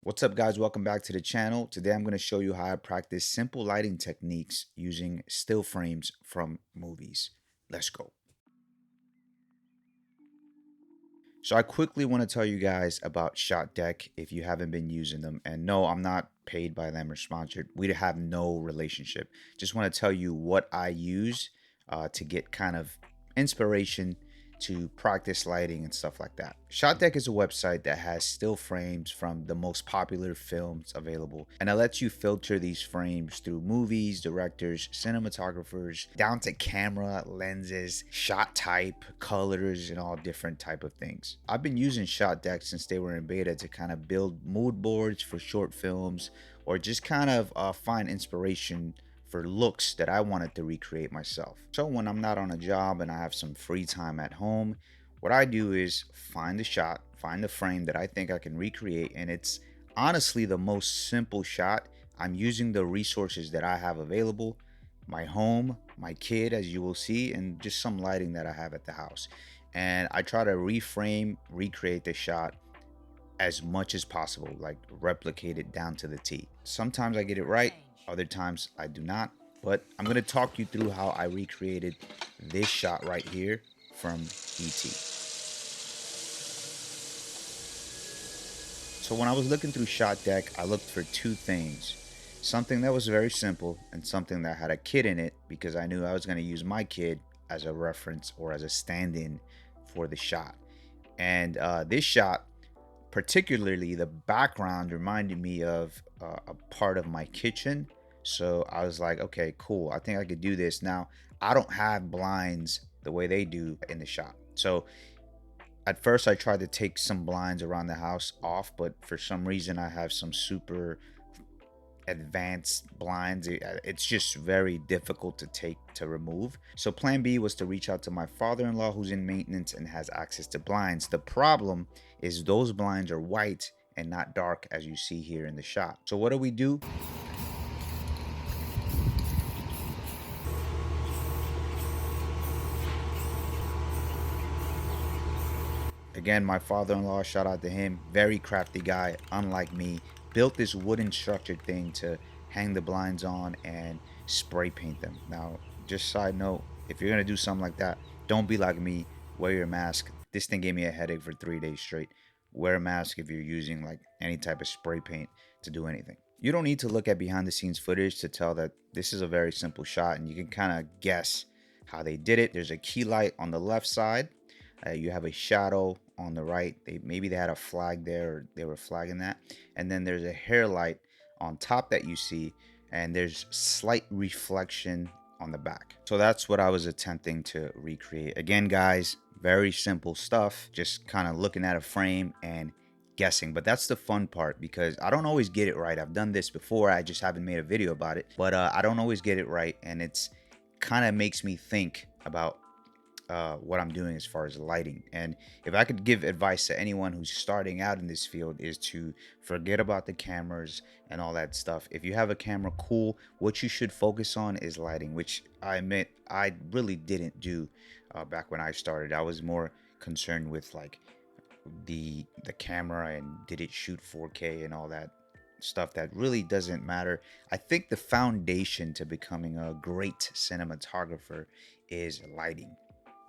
What's up, guys? Welcome back to the channel. Today I'm going to show you how I practice simple lighting techniques using still frames from movies. Let's go. So I quickly want to tell you guys about Shotdeck if you haven't been using them. And no, I'm not paid by them or sponsored. We have no relationship. Just want to tell you what I use to get kind of inspiration to practice lighting and stuff like that. Shotdeck is a website that has still frames from the most popular films available, and it lets you filter these frames through movies, directors, cinematographers, down to camera, lenses, shot type, colors, and all different type of things. I've been using Shotdeck since they were in beta to kind of build mood boards for short films or just kind of find inspiration for looks that I wanted to recreate myself. So when I'm not on a job and I have some free time at home, what I do is find the shot, find the frame that I think I can recreate, and it's honestly the most simple shot. I'm using the resources that I have available, my home, my kid, as you will see, and just some lighting that I have at the house. And I try to reframe, recreate the shot as much as possible, like replicate it down to the T. Sometimes I get it right, other times I do not. But I'm going to talk you through how I recreated this shot right here from ET. So when I was looking through Shotdeck, I looked for two things. Something that was very simple and something that had a kid in it, because I knew I was going to use my kid as a reference or as a stand-in for the shot. And this shot, particularly the background, reminded me of a part of my kitchen. So I was like, okay, cool, I think I could do this. Now I don't have blinds the way they do in the shop, so at first I tried to take some blinds around the house off, but for some reason I have some super advanced blinds. It's just very difficult to remove. So plan B was to reach out to my father-in-law, who's in maintenance and has access to blinds. The problem is those blinds are white and not dark, as you see here in the shot. So what do? Again, my father-in-law, shout out to him, very crafty guy, unlike me, built this wooden structured thing to hang the blinds on and spray paint them. Now, just side note, if you're gonna do something like that, don't be like me, wear your mask. This thing gave me a headache for 3 days straight. Wear a mask if you're using like any type of spray paint to do anything. You don't need to look at behind the scenes footage to tell that this is a very simple shot, and you can kind of guess how they did it. There's a key light on the left side. You have a shadow on the right. Maybe they had a flag there, or they were flagging that. And then there's a hair light on top that you see, and there's slight reflection on the back. So that's what I was attempting to recreate. Again, guys, very simple stuff, just kind of looking at a frame and guessing. But that's the fun part, because I don't always get it right. I've done this before, I just haven't made a video about it, but I don't always get it right, and it's kind of makes me think about what I'm doing as far as lighting. And if I could give advice to anyone who's starting out in this field, is to forget about the cameras and all that stuff. If you have a camera, cool. What you should focus on is lighting, which I admit I really didn't do back when I started. I was more concerned with like the camera and did it shoot 4K and all that stuff that really doesn't matter. I think the foundation to becoming a great cinematographer is lighting,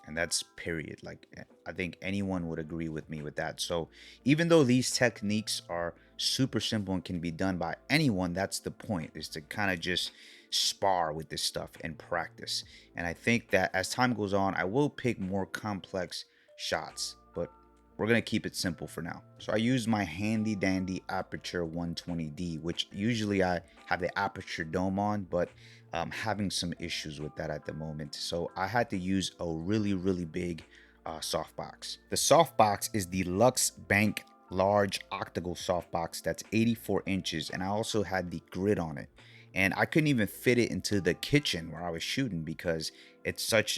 and that's period. Like, I think anyone would agree with me with that. So even though these techniques are super simple and can be done by anyone, that's the point, is to kind of just spar with this stuff and practice. And I think that as time goes on, I will pick more complex shots, but we're going to keep it simple for now. So I use my handy dandy Aperture 120D, which usually I have the aperture dome on, but I'm having some issues with that at the moment. So I had to use a really big softbox. The softbox is the Lux Bank large octagonal softbox that's 84 inches, and I also had the grid on it. And I couldn't even fit it into the kitchen where I was shooting, because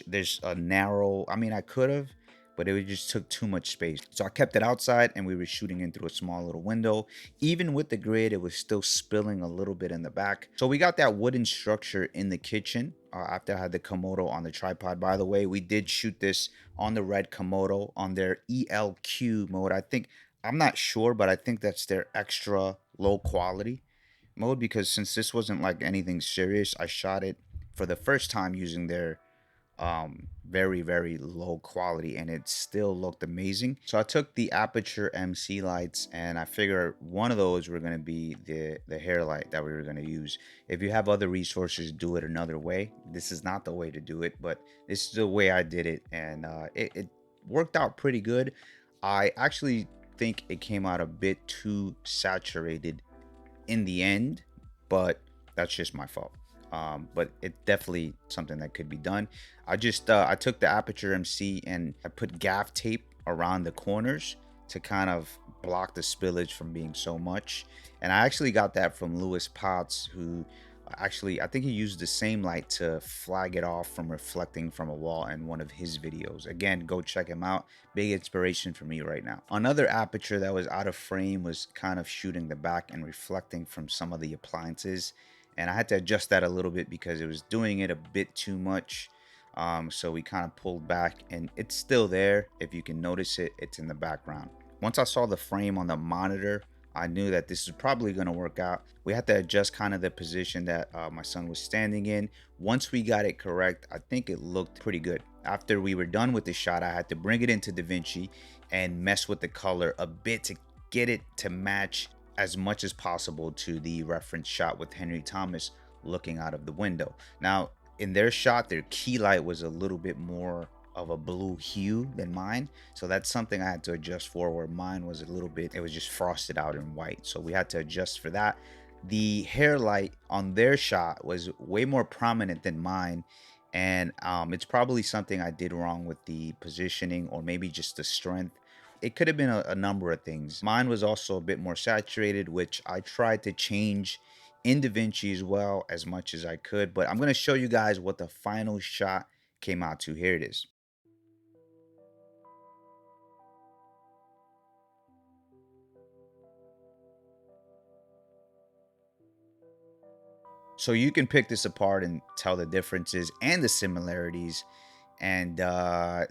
there's a narrow, I mean, I could have, but it just took too much space. So I kept it outside, and we were shooting in through a small little window. Even with the grid, it was still spilling a little bit in the back. So we got that wooden structure in the kitchen after I had the Komodo on the tripod. By the way, we did shoot this on the Red Komodo on their ELQ mode. I'm not sure, but I think that's their extra low quality mode, because since this wasn't like anything serious, I shot it for the first time using their very low quality, and it still looked amazing. So I took the Aperture MC lights, and I figured one of those were going to be the hair light that we were going to use. If you have other resources, do it another way. This is not the way to do it, but this is the way I did it, and it worked out pretty good. I actually think it came out a bit too saturated in the end, but that's just my fault. But it's definitely something that could be done. I took the Aperture MC and I put gaff tape around the corners to kind of block the spillage from being so much. And I actually got that from Lewis Potts, who actually, I think he used the same light to flag it off from reflecting from a wall in one of his videos. Again, go check him out. Big inspiration for me right now. Another aperture that was out of frame was kind of shooting the back and reflecting from some of the appliances, and I had to adjust that a little bit because it was doing it a bit too much. So we kind of pulled back, and it's still there. If you can notice it, it's in the background. Once I saw the frame on the monitor, I knew that this is probably going to work out. We had to adjust kind of the position that my son was standing in. Once we got it correct, I think it looked pretty good. After we were done with the shot, I had to bring it into Davinci and mess with the color a bit to get it to match as much as possible to the reference shot with Henry Thomas looking out of the window. Now, in their shot, their key light was a little bit more of a blue hue than mine, so that's something I had to adjust for, where mine was a little bit, it was just frosted out in white, so we had to adjust for that. The hair light on their shot was way more prominent than mine, and it's probably something I did wrong with the positioning, or maybe just the strength. It could have been a number of things. Mine was also a bit more saturated, which I tried to change in DaVinci as well as much as I could, but I'm going to show you guys what the final shot came out to. Here it is. So you can pick this apart and tell the differences and the similarities, and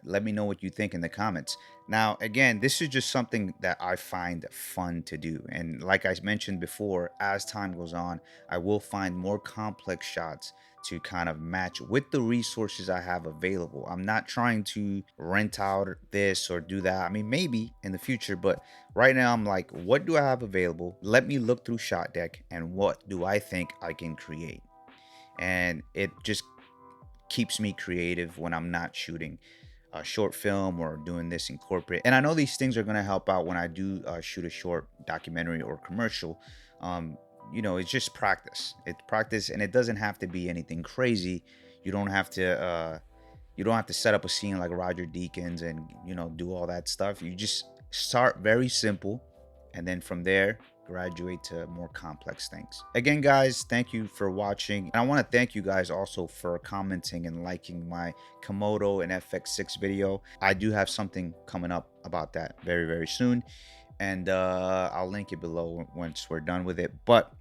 let me know what you think in the comments. Now, again, this is just something that I find fun to do. And like I mentioned before, as time goes on, I will find more complex shots to kind of match with the resources I have available. I'm not trying to rent out this or do that. I mean, maybe in the future, but right now I'm like, what do I have available? Let me look through Shotdeck and what do I think I can create? And it just keeps me creative when I'm not shooting a short film or doing this in corporate. And I know these things are going to help out when I do shoot a short documentary or commercial. It's just practice. It's practice, and it doesn't have to be anything crazy. You don't have to. You don't have to set up a scene like Roger Deakins and do all that stuff. You just start very simple, and then from there graduate to more complex things. Again, guys, thank you for watching. And I want to thank you guys also for commenting and liking my Komodo and FX6 video. I do have something coming up about that very soon, and I'll link it below once we're done with it. But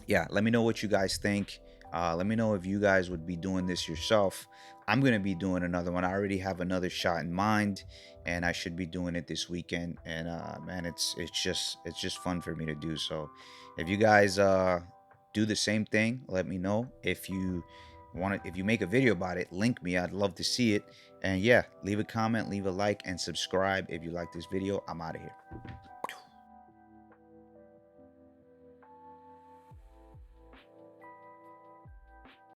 yeah, let me know what you guys think. Let me know if you guys would be doing this yourself. I'm gonna be doing another one. I already have another shot in mind, and I should be doing it this weekend. And man, it's just fun for me to do. So if you guys do the same thing, let me know. If you if you make a video about it, link me. I'd love to see it. And yeah, leave a comment, leave a like, and subscribe if you like this video. I'm out of here.